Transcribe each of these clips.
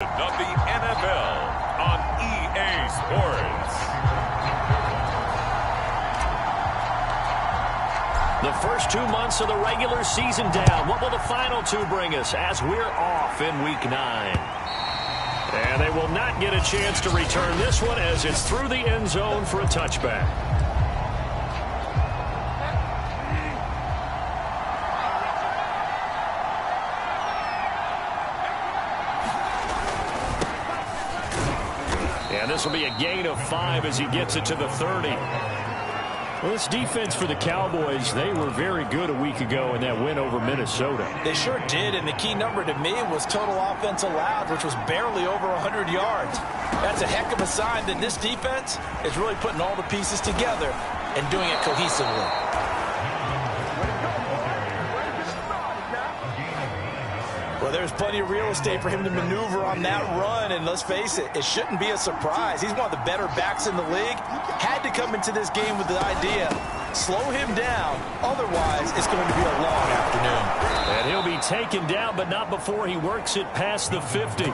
Of the NFL on EA Sports. The first 2 months of the regular season down. What will the final two bring us as we're off in Week 9? And they will not get a chance to return this one as it's through the end zone for a touchback. And this will be a gain of 5 as he gets it to the 30. Well, this defense for the Cowboys, they were very good a week ago in that win over Minnesota. They sure did, and the key number to me was total offense allowed, which was barely over 100 yards. That's a heck of a sign that this defense is really putting all the pieces together and doing it cohesively. Well, there's plenty of real estate for him to maneuver on that run, and let's face it, it shouldn't be a surprise. He's one of the better backs in the league. Had to come into this game with the idea, slow him down, otherwise it's going to be a long afternoon. And he'll be taken down, but not before he works it past the 50.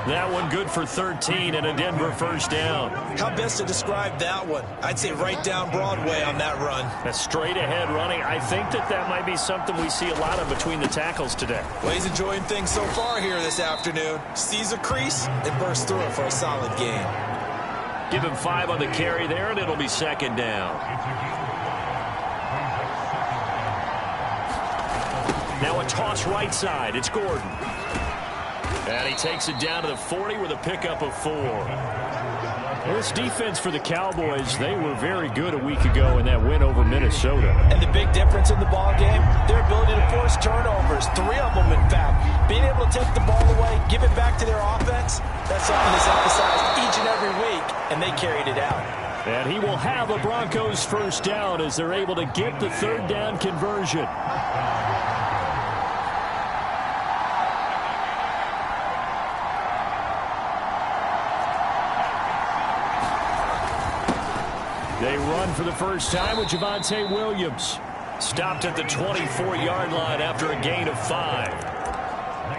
That one good for 13 and a Denver first down. How best to describe that one? I'd say right down Broadway on that run. A straight ahead running. I think that might be something we see a lot of between the tackles today. Well, he's enjoying things so far here this afternoon. Sees a crease and bursts through it for a solid game. Give him 5 on the carry there, and it'll be second down. Now a toss right side. It's Gordon. And he takes it down to the 40 with a pickup of 4. Well, this defense for the Cowboys, they were very good a week ago in that win over Minnesota. And the big difference in the ball game, their ability to force turnovers, 3 of them in fact. Being able to take the ball away, give it back to their offense, that's something that's emphasized each and every week, and they carried it out. And he will have a Broncos first down as they're able to get the third down conversion. They run for the first time with Javonte Williams. Stopped at the 24-yard line after a gain of 5.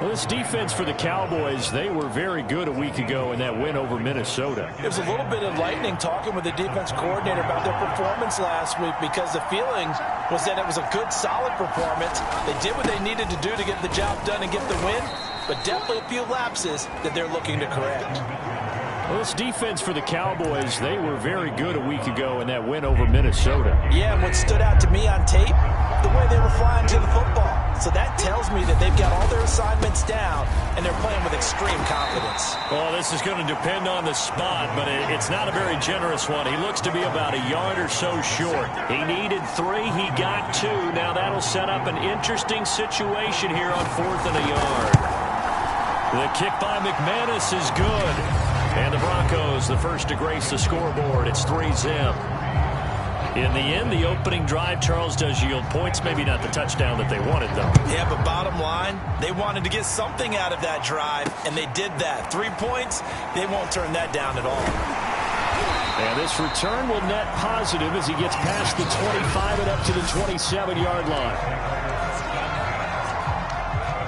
Well, this defense for the Cowboys, they were very good a week ago in that win over Minnesota. It was a little bit enlightening talking with the defense coordinator about their performance last week because the feeling was that it was a good, solid performance. They did what they needed to do to get the job done and get the win, but definitely a few lapses that they're looking to correct. Well, this defense for the Cowboys, they were very good a week ago in that win over Minnesota. Yeah, and what stood out to me on tape, the way they were flying to the football. So that tells me that they've got all their assignments down, and they're playing with extreme confidence. Well, this is going to depend on the spot, but it's not a very generous one. He looks to be about a yard or so short. He needed 3. He got 2. Now that'll set up an interesting situation here on 4th and a yard. The kick by McManus is good. And the Broncos, the first to grace the scoreboard. It's 3-zip. In the end, the opening drive, Charles, does yield points. Maybe not the touchdown that they wanted, though. Yeah, but bottom line, they wanted to get something out of that drive, and they did that. 3 points, they won't turn that down at all. And this return will net positive as he gets past the 25 and up to the 27-yard line.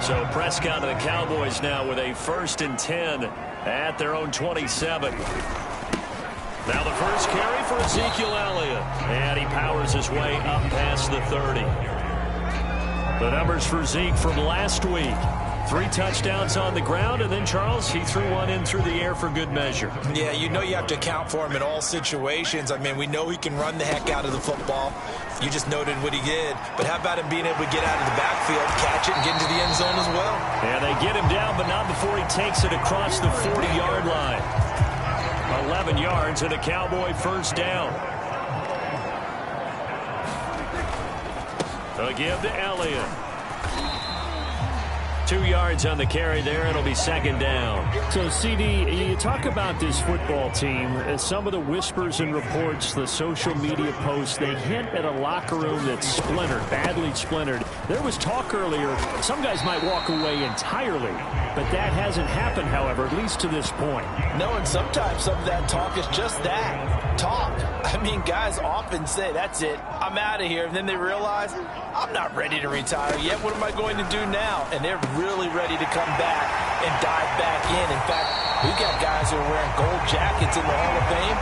So Prescott and the Cowboys now with a 1st and 10 at their own 27. Now the first carry for Ezekiel Elliott. And he powers his way up past the 30. The numbers for Zeke from last week. 3 touchdowns on the ground, and then, Charles, he threw one in through the air for good measure. Yeah, you know you have to account for him in all situations. I mean, we know he can run the heck out of the football. You just noted what he did. But how about him being able to get out of the backfield, catch it, and get into the end zone as well? Yeah, they get him down, but not before he takes it across the 40-yard line. 11 yards and a Cowboy first down. A give to Elliott. 2 yards on the carry there. It'll be second down. So, CD, you talk about this football team. Some of the whispers and reports, the social media posts, they hint at a locker room that's splintered, badly splintered. There was talk earlier, some guys might walk away entirely, but that hasn't happened, however, at least to this point. No, and sometimes some of that talk is just that, talk. I mean, guys often say, that's it, I'm out of here, and then they realize, I'm not ready to retire yet. What am I going to do now? And they're really ready to come back and dive back in. In fact, we've got guys who are wearing gold jackets in the Hall of Fame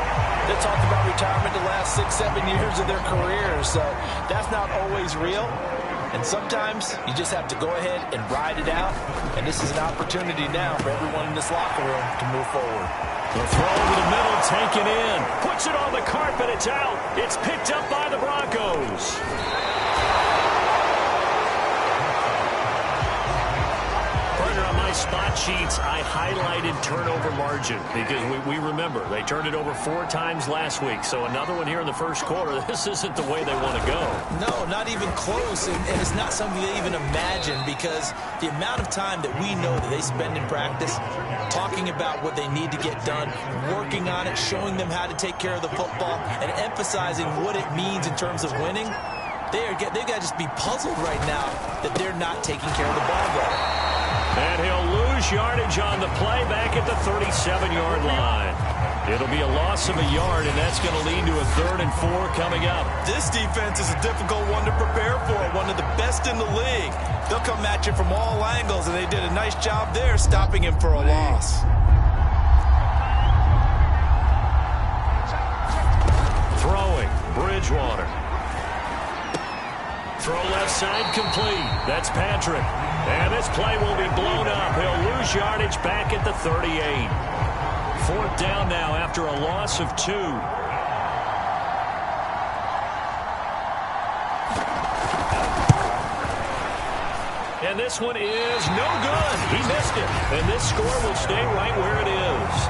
that talked about retirement the last 6-7 years of their careers. So that's not always real. And sometimes you just have to go ahead and ride it out. And this is an opportunity now for everyone in this locker room to move forward. The throw over the middle, taken in. Puts it on the carpet, it's out. It's picked up by the Broncos. Partner, on my spot sheets, I highlighted turnover margin because we remember they turned it over 4 times last week. So another one here in the first quarter. This isn't the way they want to go. No, not even close. And it's not something they even imagine, because the amount of time that we know that they spend in practice talking about what they need to get done, working on it, showing them how to take care of the football, and emphasizing what it means in terms of winning, they've got to just be puzzled right now that they're not taking care of the ball better. And he'll lose yardage on the play back at the 37-yard line. It'll be a loss of a yard, and that's going to lead to a 3rd and 4 coming up. This defense is a difficult one to prepare for, one of the best in the league. They'll come at you from all angles, and they did a nice job there stopping him for a loss. Throwing, Bridgewater. Throw left side complete. That's Patrick. And this play will be blown up. He'll lose yardage back at the 38. 4th down now after a loss of 2. And this one is no good. He missed it. And this score will stay right where it is.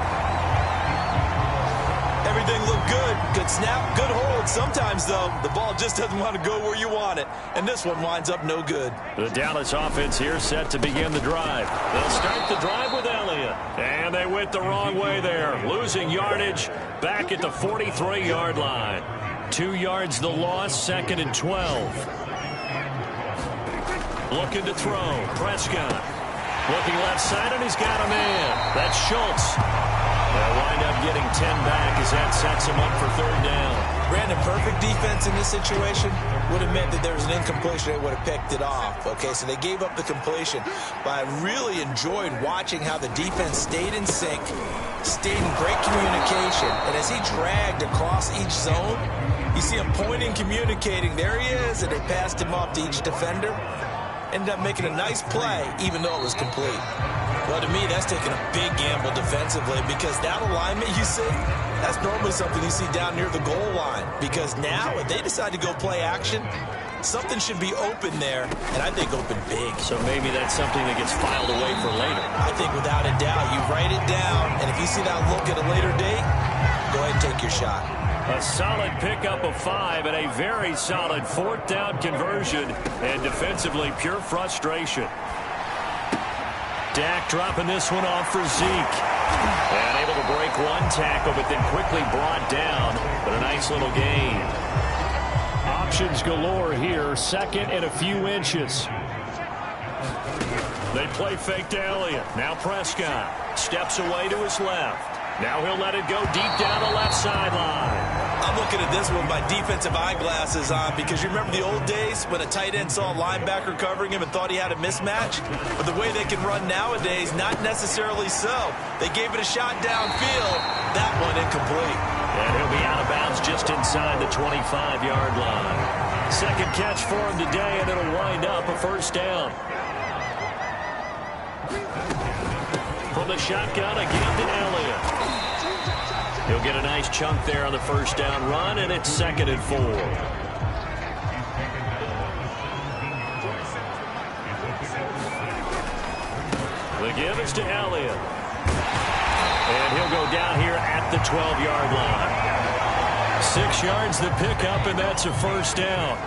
Everything looked good. Good snap, good hold. Sometimes, though, the ball just doesn't want to go where you want it. And this one winds up no good. The Dallas offense here set to begin the drive. They'll start the drive with Elliott. And they went the wrong way there. Losing yardage back at the 43-yard line. 2 yards the loss, 2nd and 12. Looking to throw. Prescott. Looking left side, and he's got a man. That's Schultz. They'll wind up getting 10 back as that sets him up for 3rd down. Brandon, perfect defense in this situation would have meant that there was an incompletion. They would have picked it off. Okay, so they gave up the completion. But I really enjoyed watching how the defense stayed in sync, stayed in great communication. And as he dragged across each zone, you see him pointing, communicating. There he is, and they passed him off to each defender. Ended up making a nice play, even though it was complete. Well, to me, that's taking a big gamble defensively, because that alignment you see, that's normally something you see down near the goal line. Because now, if they decide to go play action, something should be open there, and I think open big. So maybe that's something that gets filed away for later. I think without a doubt, you write it down, and if you see that look at a later date, go ahead and take your shot. A solid pickup of 5 and a very solid 4th down conversion, and defensively pure frustration. Dak dropping this one off for Zeke. And able to break 1 tackle, but then quickly brought down. But a nice little gain. Options galore here. 2nd and a few inches. They play fake to Elliott. Now Prescott steps away to his left. Now he'll let it go deep down the left sideline. I'm looking at this one with my defensive eyeglasses on, because you remember the old days when a tight end saw a linebacker covering him and thought he had a mismatch? But the way they can run nowadays, not necessarily so. They gave it a shot downfield. That one incomplete. And he'll be out of bounds just inside the 25-yard line. 2nd catch for him today, and it'll wind up a 1st down. From the shotgun again to Elliott. He'll get a nice chunk there on the 1st down run, and it's 2nd and 4. The give is to Elliott. And he'll go down here at the 12-yard line. 6 yards the pickup, and that's a 1st down.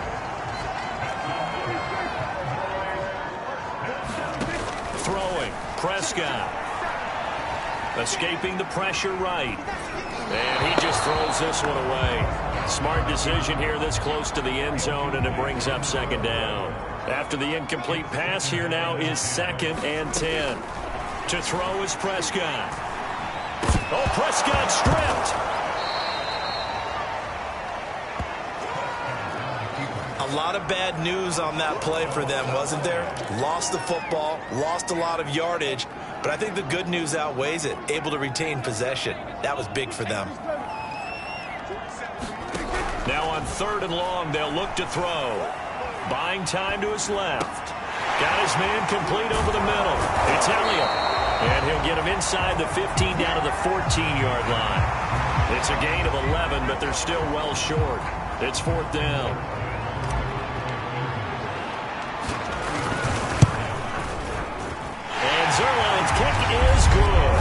Throwing, Prescott. Escaping the pressure right. And he just throws this one away. Smart decision here this close to the end zone, and it brings up 2nd down. After the incomplete pass, here now is 2nd and 10. To throw is Prescott. Oh, Prescott stripped. A A lot of bad news on that play for them, wasn't there? Lost the football, lost a lot of yardage, but I think the good news outweighs it. Able to retain possession. That was big for them. Now on 3rd and long, they'll look to throw. Buying time to his left. Got his man complete over the middle. It's Elliott. And he'll get him inside the 15 down to the 14-yard line. It's a gain of 11, but they're still well short. It's 4th down. And Zuerlein's kick is good.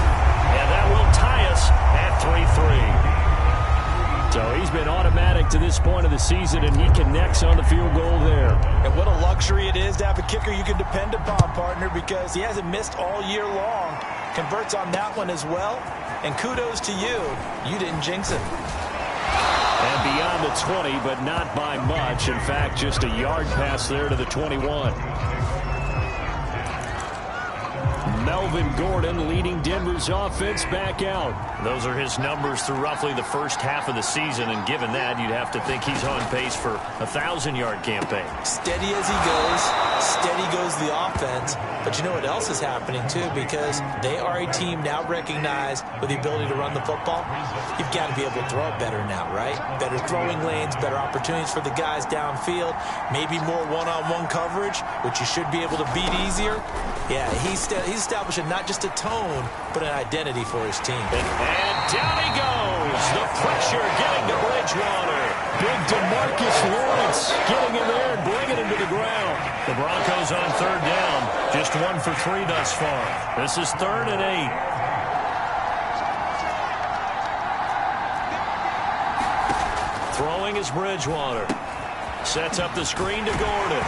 And that will tie us at 3-3. So he's been automatic to this point of the season, and he connects on the field goal there. And what a luxury it is to have a kicker you can depend upon, partner, because he hasn't missed all year long. Converts on that one as well. And kudos to you. You didn't jinx it. And beyond the 20, but not by much. In fact, just a yard pass there to the 21. Melvin Gordon leading Denver's offense back out. Those are his numbers through roughly the first half of the season, and given that, you'd have to think he's on pace for a 1,000-yard campaign. Steady as he goes, steady goes the offense. But you know what else is happening, too, because they are a team now recognized with the ability to run the football. You've got to be able to throw it better now, right? Better throwing lanes, better opportunities for the guys downfield, maybe more one-on-one coverage, which you should be able to beat easier. Yeah, he's establishing not just a tone, but an identity for his team. And down he goes. The pressure getting to Bridgewater. Big DeMarcus Lawrence getting in there and bringing him to the ground. The Broncos on 3rd down. Just 1 for 3 thus far. This is 3rd and 8. Throwing is Bridgewater. Sets up the screen to Gordon.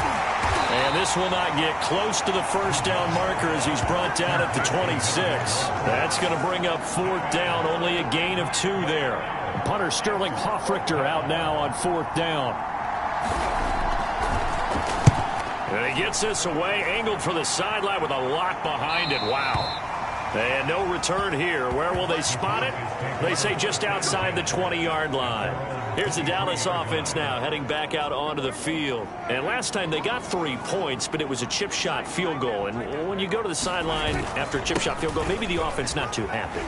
And this will not get close to the 1st down marker as he's brought down at the 26. That's going to bring up 4th down. Only a gain of 2 there. Punter Sterling Hoffrichter out now on 4th down. And he gets this away, angled for the sideline with a lock behind it. Wow. And no return here. Where will they spot it? They say just outside the 20-yard line. Here's the Dallas offense now heading back out onto the field. And last time they got 3 points, but it was a chip shot field goal. And when you go to the sideline after a chip shot field goal, maybe the offense not too happy.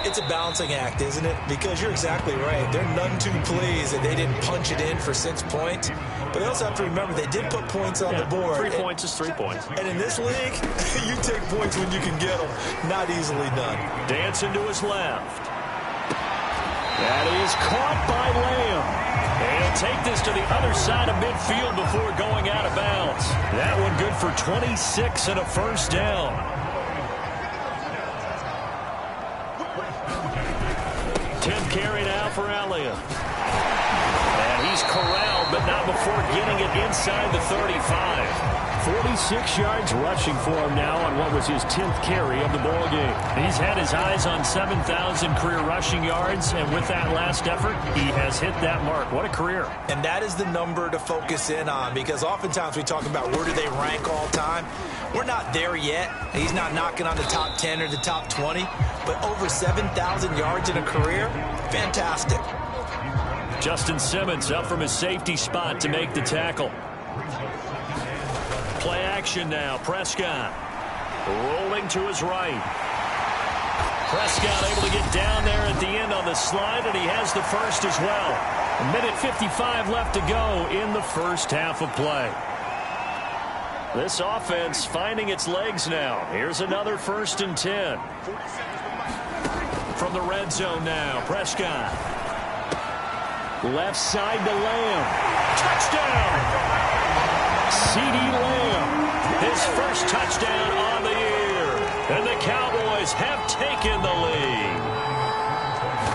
It's a balancing act, isn't it? Because you're exactly right. They're none too pleased that they didn't punch it in for 6 points. But they also have to remember they did put points on the board. 3 points is 3 points. And in this league, you take points when you can get them. Not easily done. Dancing to his left. That is caught by Lamb. And he'll take this to the other side of midfield before going out of bounds. That one good for 26 and a 1st down. Tenth carry now for Elliott. And he's corralled, but not before getting it inside the 35. 46 yards rushing for him now on what was his 10th carry of the ball game. He's had his eyes on 7,000 career rushing yards, and with that last effort, he has hit that mark. What a career. And that is the number to focus in on, because oftentimes we talk about where do they rank all time. We're not there yet. He's not knocking on the top 10 or the top 20, but over 7,000 yards in a career, fantastic. Justin Simmons up from his safety spot to make the tackle. Play action now. Prescott rolling to his right. Prescott able to get down there at the end on the slide, and he has the first as well. 1:55 left to go in the first half of play. This offense finding its legs now. Here's another 1st and 10. From the red zone now, Prescott. Left side to Lamb. Touchdown! CeeDee Lamb, his first touchdown on the year. And the Cowboys have taken the lead.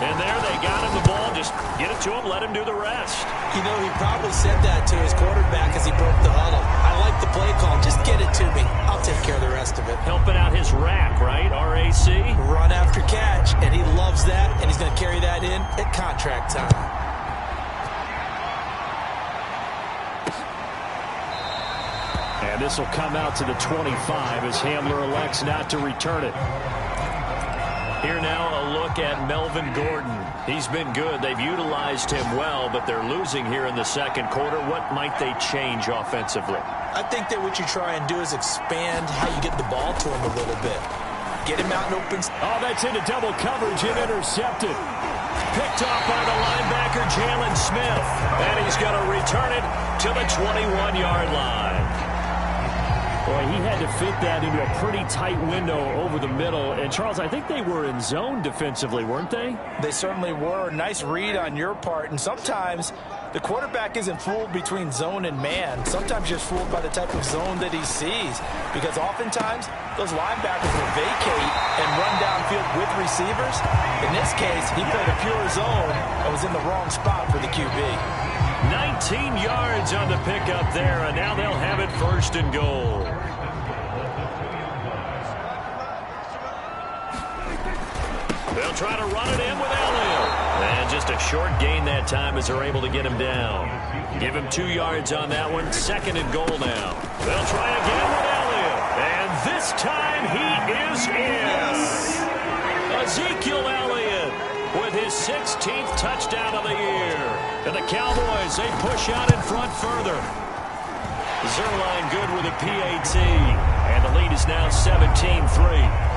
And there they got him the ball. Just get it to him, let him do the rest. You know, he probably said that to his quarterback as he broke the huddle. I like the play call. Just get it to me. I'll take care of the rest of it. Helping out his rack, right? RAC. Run after catch. And he loves that. And he's going to carry that in at contract time. And this will come out to the 25 as Hamler elects not to return it. Here now a look at Melvin Gordon. He's been good. They've utilized him well, but they're losing here in the second quarter. What might they change offensively? I think that what you try and do is expand how you get the ball to him a little bit. Get him out in open. Oh, that's into double coverage and intercepted. Picked off by the linebacker, Jalen Smith. And he's going to return it to the 21-yard line. Boy, he had to fit that into a pretty tight window over the middle. And, Charles, I think they were in zone defensively, weren't they? They certainly were. Nice read on your part. And sometimes the quarterback isn't fooled between zone and man. Sometimes you're fooled by the type of zone that he sees. Because oftentimes, those linebackers will vacate and run downfield with receivers. In this case, he played a pure zone and was in the wrong spot for the QB. 19 yards on the pickup there, and now they'll have it first and goal. They'll try to run it in with Elliott. And just a short gain that time as they're able to get him down. Give him 2 yards on that one. Second and goal now. They'll try again with Elliott. And this time he is in. Ezekiel Elliott with his 16th touchdown of the year. And the Cowboys, they push out in front further. Zuerlein good with a PAT. And the lead is now 17-3.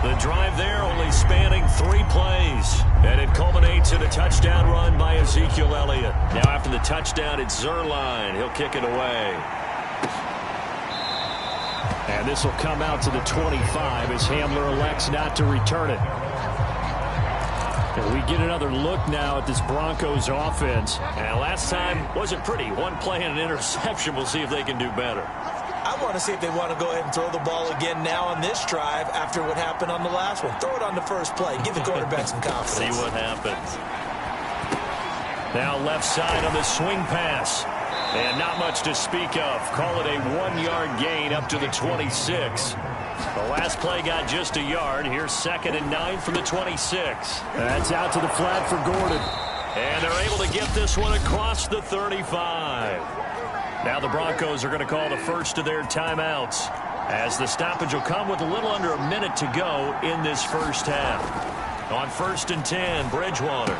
The drive there only spanning 3 plays. And it culminates in a touchdown run by Ezekiel Elliott. Now after the touchdown, it's Zuerlein. He'll kick it away. And this will come out to the 25 as Hamler elects not to return it. And we get another look now at this Broncos offense. And last time wasn't pretty. 1 play and an interception. We'll see if they can do better. I want to see if they want to go ahead and throw the ball again now on this drive after what happened on the last one. Throw it on the first play. Give the quarterback some confidence. See what happens. Now left side on the swing pass. And not much to speak of. Call it a 1-yard gain up to the 26. The last play got just a yard. Here's 2nd and 9 from the 26. That's out to the flat for Gordon. And they're able to get this one across the 35. Now the Broncos are going to call the first of their timeouts, as the stoppage will come with a little under a minute to go in this first half. On 1st and 10, Bridgewater.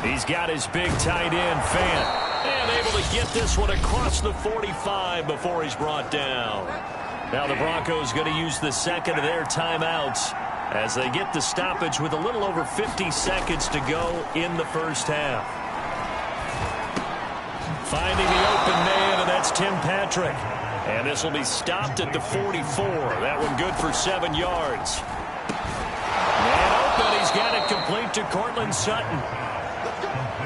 He's got his big tight end, Fant. And able to get this one across the 45 before he's brought down. Now the Broncos going to use the second of their timeouts as they get the stoppage with a little over 50 seconds to go in the first half. Finding the open man, and that's Tim Patrick. And this will be stopped at the 44. That one good for 7 yards. And open, he's got it complete to Courtland Sutton.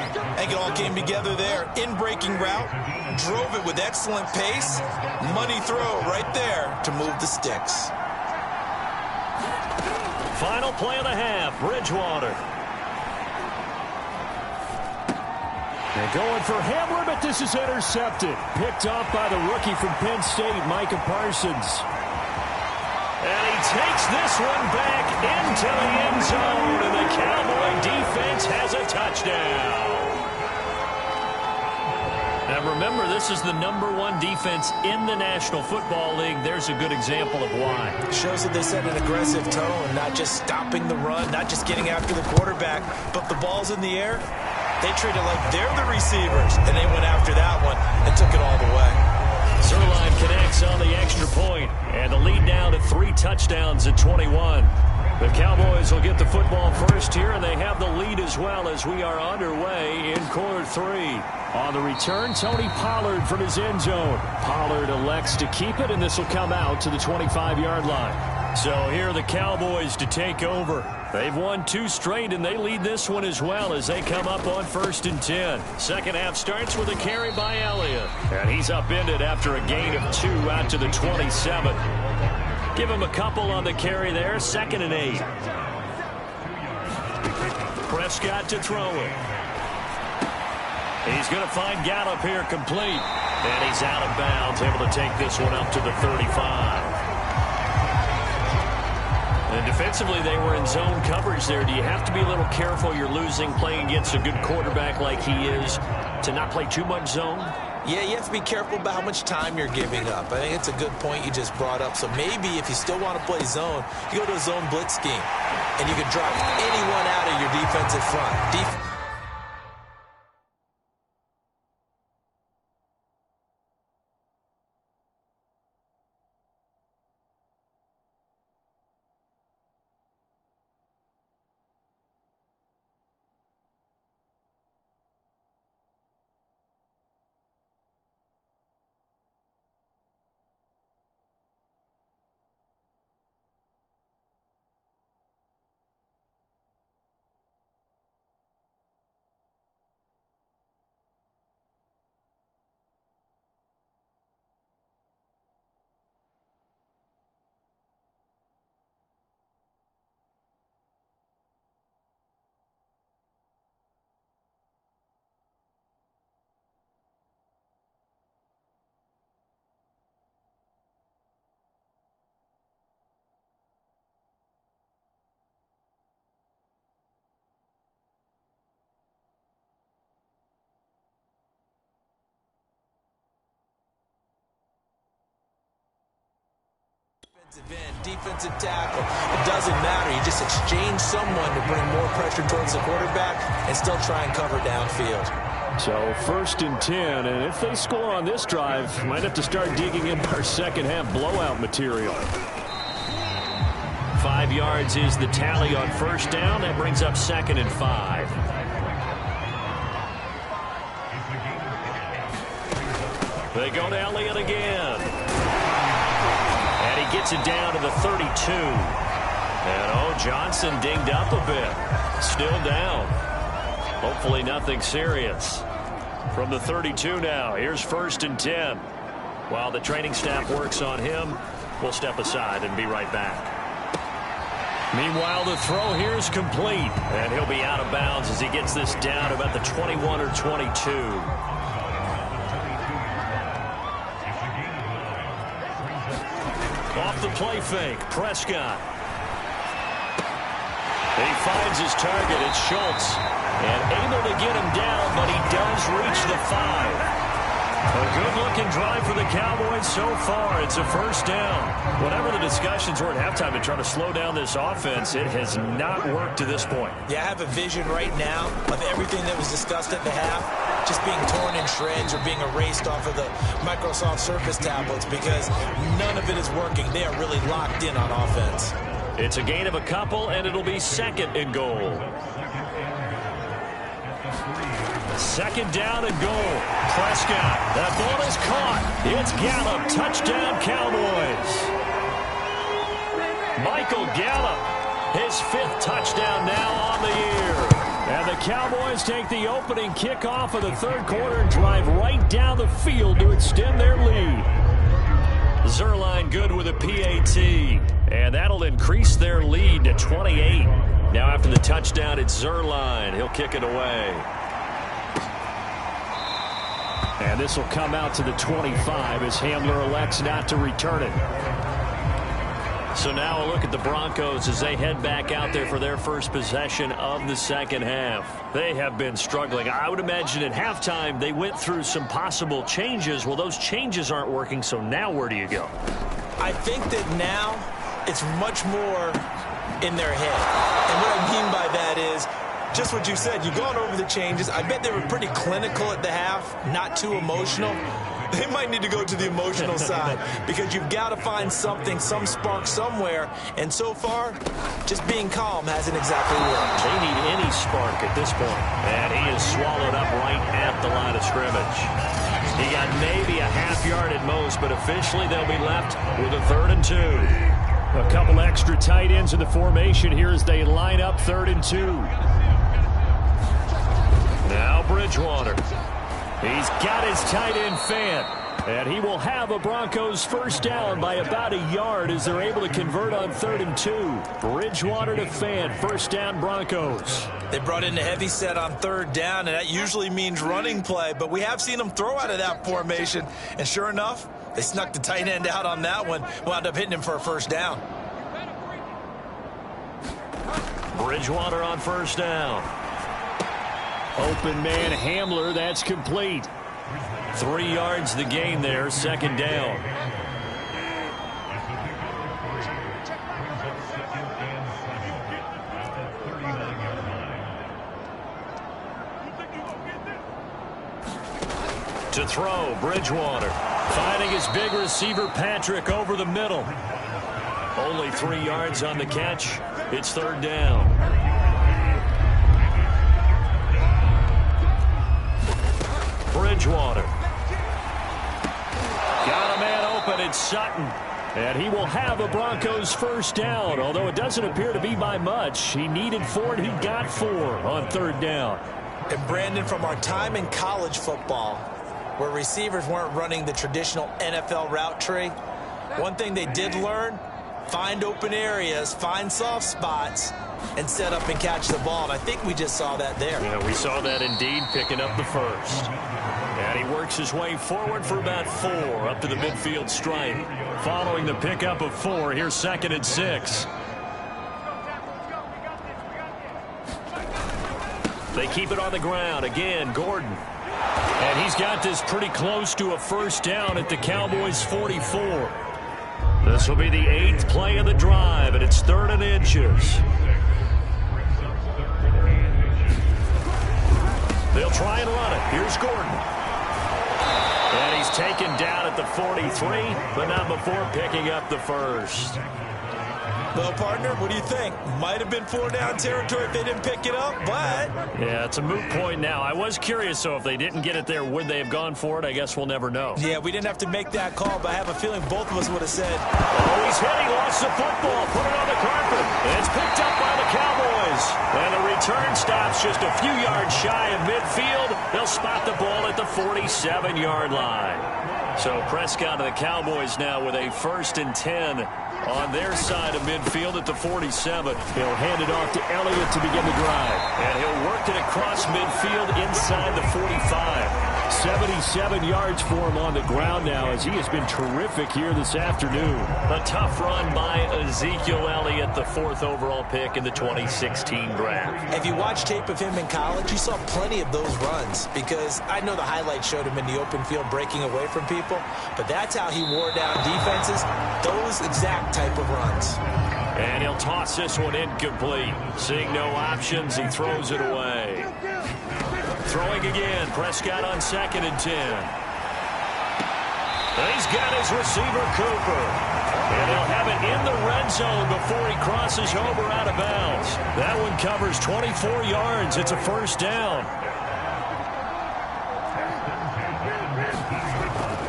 I think it all came together there. In-breaking route, drove it with excellent pace. Money throw right there to move the sticks. Final play of the half, Bridgewater. They're going for Hamler, but this is intercepted. Picked off by the rookie from Penn State, Micah Parsons. And he takes this one back into the end zone, and the Cowboy defense has a touchdown. Now remember, this is the #1 defense in the National Football League. There's a good example of why. Shows that they set an aggressive tone, not just stopping the run, not just getting after the quarterback, but the ball's in the air. They treat it like they're the receivers, and they went after that one and took it all the way. Zuerlein connects on the extra point, and the lead now to 3 touchdowns at 21. The Cowboys will get the football first here, and they have the lead as well as we are underway in quarter 3. On the return, Tony Pollard from his end zone. Pollard elects to keep it, and this will come out to the 25-yard line. So here are the Cowboys to take over. They've won 2 straight, and they lead this one as well as they come up on 1st and 10. Second half starts with a carry by Elliott. And he's upended after a gain of 2 out to the 27. Give him a couple on the carry there. 2nd and 8. Prescott to throw it. He's going to find Gallup here complete. And he's out of bounds, able to take this one up to the 35. And defensively, they were in zone coverage there. Do you have to be a little careful? You're losing, playing against a good quarterback like he is, to not play too much zone? Yeah, you have to be careful about how much time you're giving up. I think it's a good point you just brought up. So maybe if you still want to play zone, you go to a zone blitz scheme, and you can drop anyone out of your defensive front. Defensive tackle. It doesn't matter. You just exchange someone to bring more pressure towards the quarterback and still try and cover downfield. So 1st and 10, and if they score on this drive, might have to start digging in our second half blowout material. 5 yards is the tally on 1st down. That brings up 2nd and 5. They go to Elliott again. And he gets it down to the 32. And, Johnson dinged up a bit. Still down. Hopefully nothing serious. From the 32 now, here's 1st and 10. While the training staff works on him, we'll step aside and be right back. Meanwhile, the throw here is complete. And he'll be out of bounds as he gets this down about the 21 or 22. Off the play fake, Prescott. He finds his target, it's Schultz. And able to get him down, but he does reach the 5. A good-looking drive for the Cowboys so far. It's a 1st down. Whatever the discussions were at halftime to try to slow down this offense, it has not worked to this point. Yeah, I have a vision right now of everything that was discussed at the half just being torn in shreds or being erased off of the Microsoft Surface tablets because none of it is working. They are really locked in on offense. It's a gain of a couple, and it'll be 2nd and goal. 2nd down and goal. Prescott. That ball is caught. It's Gallup. Touchdown, Cowboys. Michael Gallup. His 5th touchdown now on the year. And the Cowboys take the opening kickoff of the 3rd quarter and drive right down the field to extend their lead. Zuerlein good with a PAT. And that'll increase their lead to 28. Now after the touchdown, it's Zuerlein. He'll kick it away. And this will come out to the 25 as Hamler elects not to return it. So now a look at the Broncos as they head back out there for their first possession of the second half. They have been struggling. I would imagine at halftime they went through some possible changes. Well, those changes aren't working, so now where do you go? I think that now it's much more in their head. And what I mean by that is just what you said. You've gone over the changes. I bet they were pretty clinical at the half, not too emotional. They might need to go to the emotional side because you've got to find something, some spark somewhere. And so far, just being calm hasn't exactly worked. They need any spark at this point. And he is swallowed up right at the line of scrimmage. He got maybe a half yard at most, but officially they'll be left with a 3rd and 2. A couple extra tight ends in the formation here as they line up 3rd and 2. Now Bridgewater. He's got his tight end Fant. And he will have a Broncos 1st down by about a yard as they're able to convert on 3rd and 2. Bridgewater to Fant. 1st down Broncos. They brought in a heavy set on 3rd down, and that usually means running play. But we have seen them throw out of that formation. And sure enough, they snuck the tight end out on that one. Wound up hitting him for a 1st down. Bridgewater on 1st down. Open man Hamler, that's complete. 3 yards the gain there, second down. To throw, Bridgewater. Finding his big receiver, Patrick, over the middle. Only 3 yards on the catch. It's third down. Bridgewater. Got a man open. It's Sutton. And he will have a Broncos first down, although it doesn't appear to be by much. He needed 4, and he got 4 on third down. And Brandon, from our time in college football, where receivers weren't running the traditional NFL route tree, one thing they did learn, find open areas, find soft spots, and set up and catch the ball. And I think we just saw that there. Yeah, we saw that indeed, picking up the first. And he works his way forward for about 4 up to the midfield stripe. Following the pickup of 4, here's 2nd and 6. They keep it on the ground. Again, Gordon. And he's got this pretty close to a first down at the Cowboys' 44. This will be the 8th play of the drive, and it's 3rd and inches. They'll try and run it. Here's Gordon. And he's taken down at the 43, but not before picking up the first. Well, partner, what do you think? Might have been 4-down territory if they didn't pick it up, but... Yeah, it's a moot point now. I was curious, so if they didn't get it there, would they have gone for it? I guess we'll never know. Yeah, we didn't have to make that call, but I have a feeling both of us would have said... Oh, he's hit. He lost the football. Put it on the carpet. And it's picked up by the Cowboys. And the return stops just a few yards shy of midfield. They'll spot the ball at the 47-yard line. So Prescott and the Cowboys now with a 1st and 10 on their side of midfield at the 47. He'll hand it off to Elliott to begin the drive. And he'll work it across midfield inside the 45. 77 yards for him on the ground now as he has been terrific here this afternoon. A tough run by Ezekiel Elliott, the 4th overall pick in the 2016 draft. If you watch tape of him in college, you saw plenty of those runs because I know the highlights showed him in the open field breaking away from people, but that's how he wore down defenses, those exact type of runs. And he'll toss this one incomplete. Seeing no options, he throws it away. Throwing again, Prescott on 2nd and 10. He's got his receiver, Cooper. And he'll have it in the red zone before he crosses over out of bounds. That one covers 24 yards. It's a first down.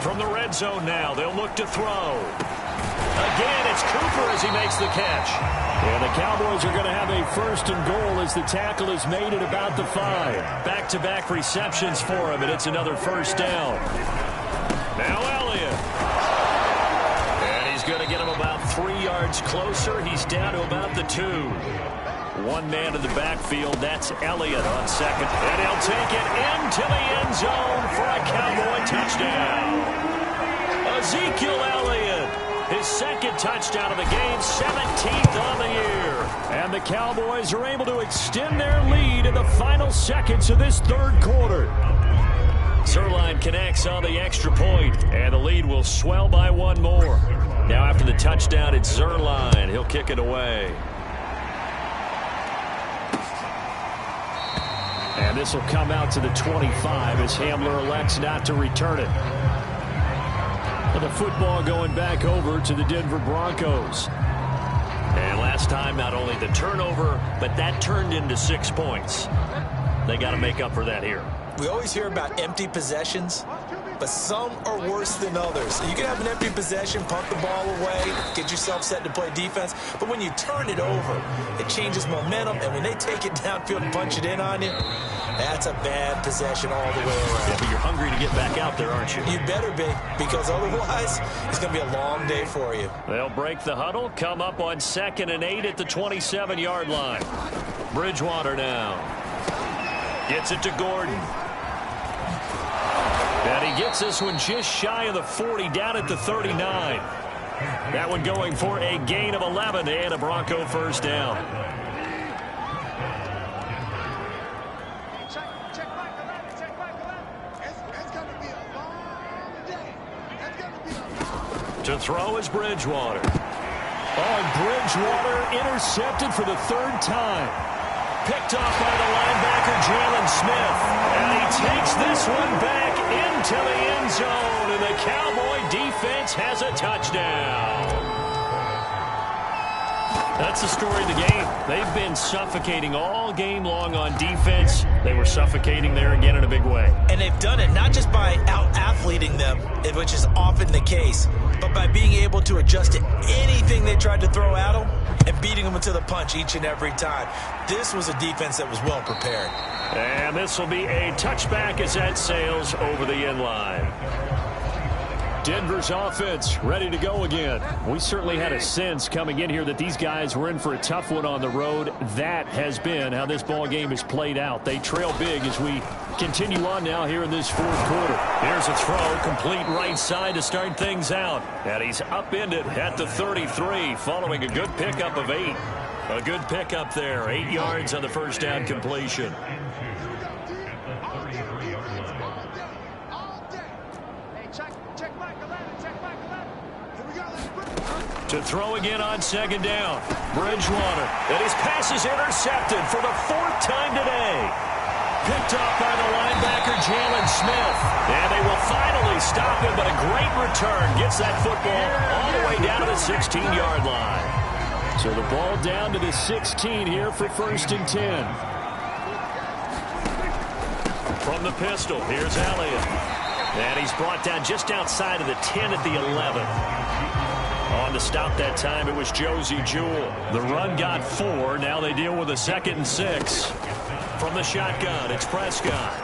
From the red zone now, they'll look to throw. Again, it's Cooper as he makes the catch. And the Cowboys are going to have a 1st and goal as the tackle is made at about the 5. Back-to-back receptions for him, and it's another first down. Now Elliott. And he's going to get him about 3 yards closer. He's down to about the 2. One man in the backfield, that's Elliott on 2nd. And he'll take it into the end zone for a Cowboy touchdown. Ezekiel Elliott. His 2nd touchdown of the game, 17th on the year. And the Cowboys are able to extend their lead in the final seconds of this 3rd quarter. Zuerlein connects on the extra point, and the lead will swell by 1 more. Now after the touchdown, it's Zuerlein. He'll kick it away. And this will come out to the 25 as Hamler elects not to return it. The football going back over to the Denver Broncos. And last time, not only the turnover, but that turned into 6 points. They got to make up for that here. We always hear about empty possessions, but some are worse than others. You can have an empty possession, pump the ball away, get yourself set to play defense, but when you turn it over, it changes momentum, and when they take it downfield and punch it in on you, that's a bad possession all the way around. Yeah, but you're hungry to get back out there, aren't you? You better be, because otherwise, it's going to be a long day for you. They'll break the huddle, come up on 2nd and 8 at the 27-yard line. Bridgewater now. Gets it to Gordon. And he gets this one just shy of the 40, down at the 39. That one going for a gain of 11 and a Bronco first down. To throw is Bridgewater. Oh, and Bridgewater intercepted for the third time. Picked off by the linebacker, Jalen Smith. And he takes this one back into the end zone. And the Cowboy defense has a touchdown. That's the story of the game. They've been suffocating all game long on defense. They were suffocating there again in a big way. And they've done it not just by out-athleting them, which is often the case, but by being able to adjust to anything they tried to throw at them and beating them into the punch each and every time. This was a defense that was well prepared. And this will be a touchback as that sails over the end line. Denver's offense ready to go again. We certainly had a sense coming in here that these guys were in for a tough one on the road. That has been how this ball game has played out. They trail big as we continue on now here in this fourth quarter. Here's a throw, complete right side to start things out. And he's upended at the 33 following a good pickup of 8. A good pickup there, 8 yards on the first down completion. To throw again on second down. Bridgewater. And his pass is intercepted for the 4th time today. Picked off by the linebacker, Jalen Smith. And they will finally stop him, but a great return. Gets that football all the way down to the 16-yard line. So the ball down to the 16 here for 1st and 10. From the pistol, here's Elliott. And he's brought down just outside of the 10 at the 11. On the stop that time, it was Josie Jewell. The run got 4. Now they deal with a 2nd and 6. From the shotgun, it's Prescott.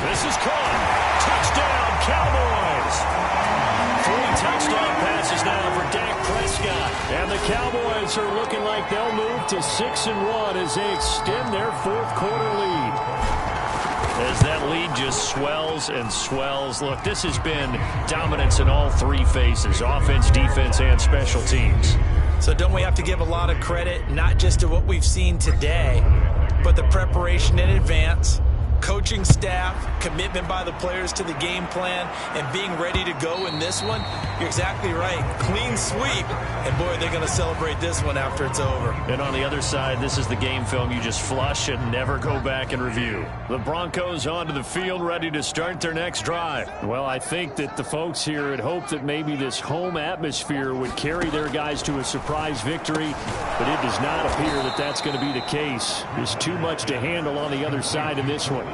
This is caught. Touchdown, Cowboys. 3 touchdown passes now for Dak Prescott. And the Cowboys are looking like they'll move to 6-1 as they extend their 4th quarter lead. As that lead just swells and swells. Look, this has been dominance in all 3 phases, offense, defense, and special teams. So don't we have to give a lot of credit, not just to what we've seen today, but the preparation in advance, coaching staff, commitment by the players to the game plan, and being ready to go in this one? You're exactly right. Clean sweep. And, boy, they're going to celebrate this one after it's over. And on the other side, this is the game film you just flush and never go back and review. The Broncos onto the field, ready to start their next drive. Well, I think that the folks here had hoped that maybe this home atmosphere would carry their guys to a surprise victory, but it does not appear that that's going to be the case. There's too much to handle on the other side in this one.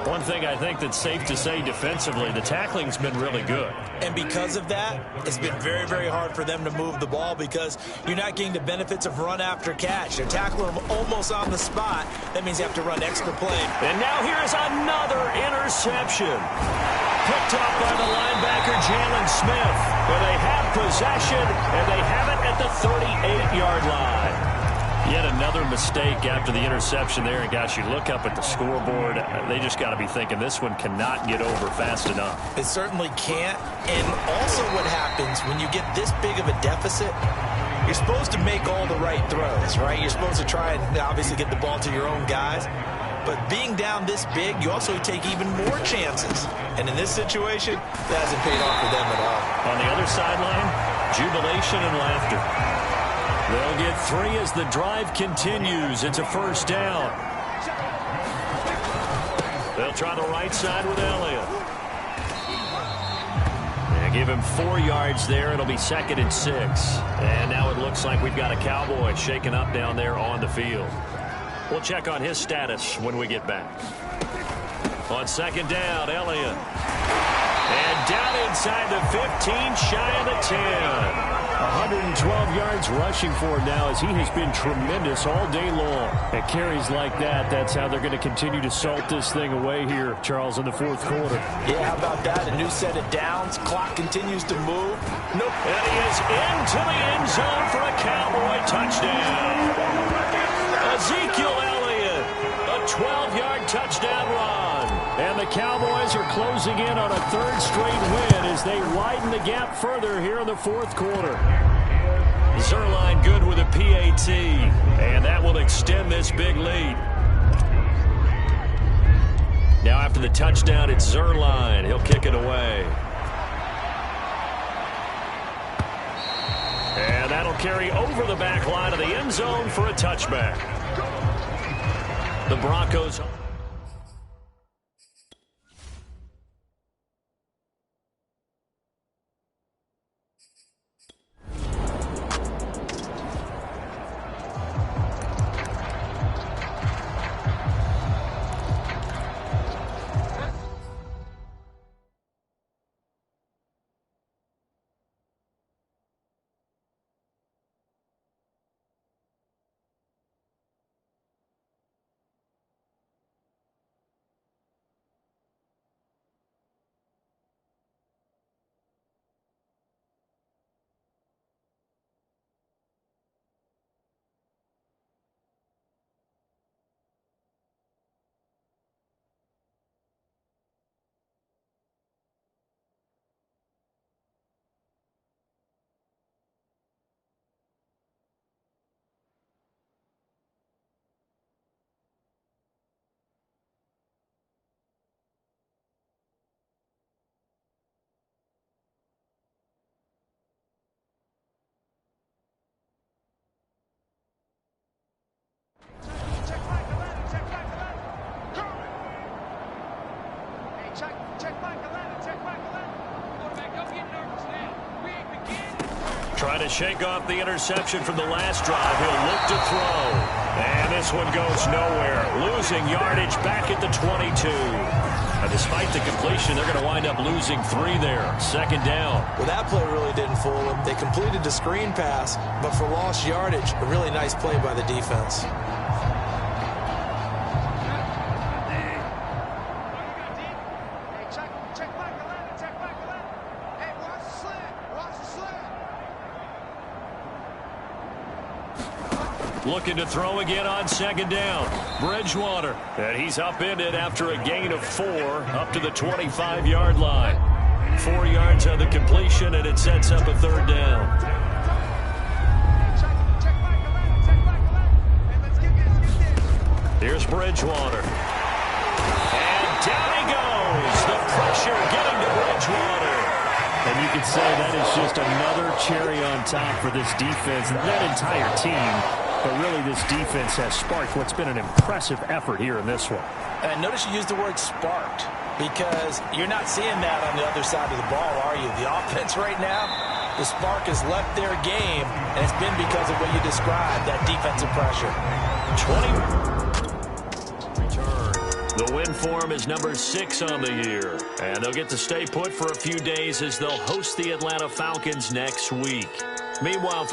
One thing I think that's safe to say defensively, the tackling's been really good. And because of that, it's been very, very hard for them to move the ball because you're not getting the benefits of run after catch. They're tackling them almost on the spot. That means you have to run extra play. And now here's another interception. Picked off by the linebacker, Jalen Smith. Where they have possession, and they have it at the 38-yard line. Yet another mistake after the interception there. And, gosh, you look up at the scoreboard, they just got to be thinking this one cannot get over fast enough. It certainly can't. And also what happens when you get this big of a deficit, you're supposed to make all the right throws, right? You're supposed to try and obviously get the ball to your own guys. But being down this big, you also take even more chances. And in this situation, that hasn't paid off for them at all. On the other sideline, jubilation and laughter. They'll get 3 as the drive continues. It's a 1st down. They'll try the right side with Elliott. And give him 4 yards there. It'll be 2nd and 6. And now it looks like we've got a Cowboy shaken up down there on the field. We'll check on his status when we get back. On 2nd down, Elliott. And down inside the 15, shy of the 10. 112 yards rushing for him now as he has been tremendous all day long. At carries like that, that's how they're going to continue to salt this thing away here, Charles, in the 4th quarter. Yeah, how about that? A new set of downs. Clock continues to move. Nope. And he is into the end zone for a Cowboy touchdown. Ezekiel Elliott, a 12-yard touchdown run. And the Cowboys are closing in on a 3rd straight win as they widen the gap further here in the 4th quarter. Zuerlein good with a PAT, and that will extend this big lead. Now after the touchdown, it's Zuerlein. He'll kick it away. And that'll carry over the back line of the end zone for a touchback. The Broncos... Trying to shake off the interception from the last drive. He'll look to throw. And this one goes nowhere. Losing yardage back at the 22. Despite the completion, they're going to wind up losing 3 there. Second down. Well, that play really didn't fool them. They completed the screen pass, but for lost yardage, a really nice play by the defense. Looking to throw again on second down. Bridgewater. And he's upended after a gain of 4 up to the 25-yard line. 4 yards on the completion, and it sets up a third down. Here's Bridgewater. And down he goes. The pressure getting to Bridgewater. And you could say that is just another cherry on top for this defense and that entire team. But really, this defense has sparked what's been an impressive effort here in this one. And notice you used the word sparked, because you're not seeing that on the other side of the ball, are you? The offense right now, the spark has left their game, and it's been because of what you described, that defensive pressure. 20 return. The win for him is number 6 on the year. And they'll get to stay put for a few days as they'll host the Atlanta Falcons next week. Meanwhile,